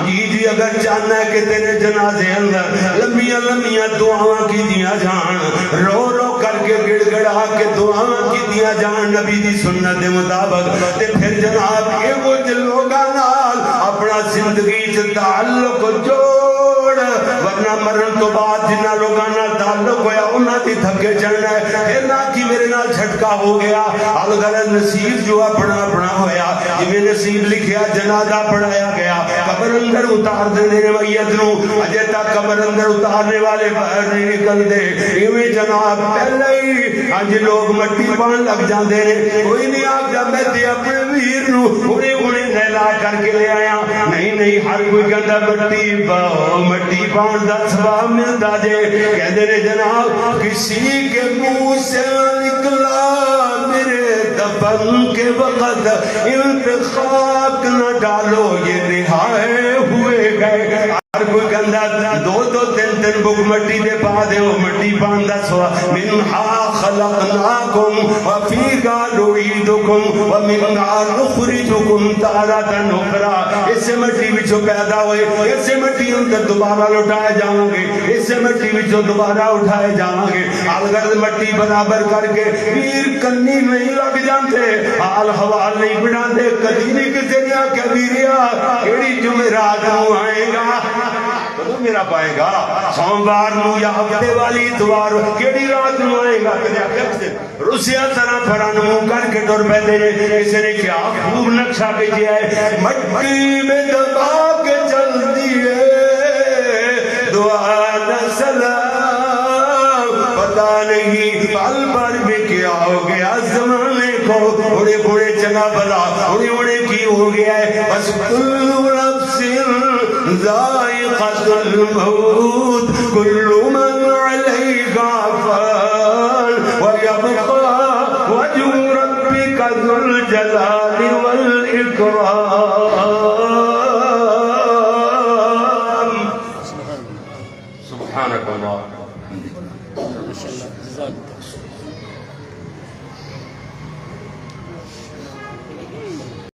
جی جی اگر چاہنا ہے کہ تیرے جنازے اندر لمبیاں لمبیاں دعاواں کی دیا جان رو رو کر کے گڑ گڑا کے دعاواں کی دیا جان نبی دی سنت دے مطابق تے پھر جناب یہ وہ لوگاں نال اپنا زندگی سے تعلق جوڑ ورنہ مرن تو بعد جنہ لوگاں نال تعلق ہویا انہاں دی تھکے چڑھنا ہے پھر نہ کہ میرے نال جھٹکا ہو گیا الغرض نصیب جو اپنا اپنا ہویا جویں نصیب لکھیا جنازہ پڑھایا گیا قبر اندر اتار دینے میت نو اجے تک قبر اندر اتارنے والے باہر نہیں نکل دے ایویں جناب پہلے ہی اج لوگ مٹی پان لگ جاندے نے کوئی نہیں آکھدا میں تے اپنے ویر نو ہنے ہنے نہلا کر کے لے آیا نہیں نہیں ہر کوئی کہندا مٹی پاؤ مٹی پان دا ثواب ملدا جے کہندے نے جناب کسی کے منہ سے نکلا میرے دفن کے وقت ان پہ خاک نہ ڈالو یہ رہائے ہوئے گئے ہر کوئی کہندا دو دو تین تین بک مٹی دے پا دے وہ مٹی پاندا سوا منہا خلقناکم وفیہا نعیدکم ومنہا نخرجکم تارۃ اخری اس مٹی وچوں پیدا ہوئے اس مٹی اندر دوبارہ لوٹائے جاواں گے اس مٹی وچوں دوبارہ اٹھائے جاواں گے الغرض مٹی برابر کر کے پیر کنی نہیں لگ جاندے حال حوال نہیں بناندے کدی نہیں کسے نے آکھیا ویریا کیڑی جمعرات نو آئے گا کدوں میرا پائے گا سوموار نو یا ہفتے والی اتوار کیڑی رات نو آئے گا روسیا طرح فران منہ کر کے ٹر پیندے نے کسی نے کیا خوب نقشہ بھیجا ہے مٹی میں دبا کے چلتی ہے دعا نہ سلام پتہ نہیں پل پر بھی کیا ہو گیا زمانے کو اڑے بڑے چلا بلا اڑے اڑے کی ہو گیا ہے بس کل نفس ذائقۃ الموت کل من علیہا فان ویبقى وجه ربك ذو الجلال والإكرام سبحانك اللهم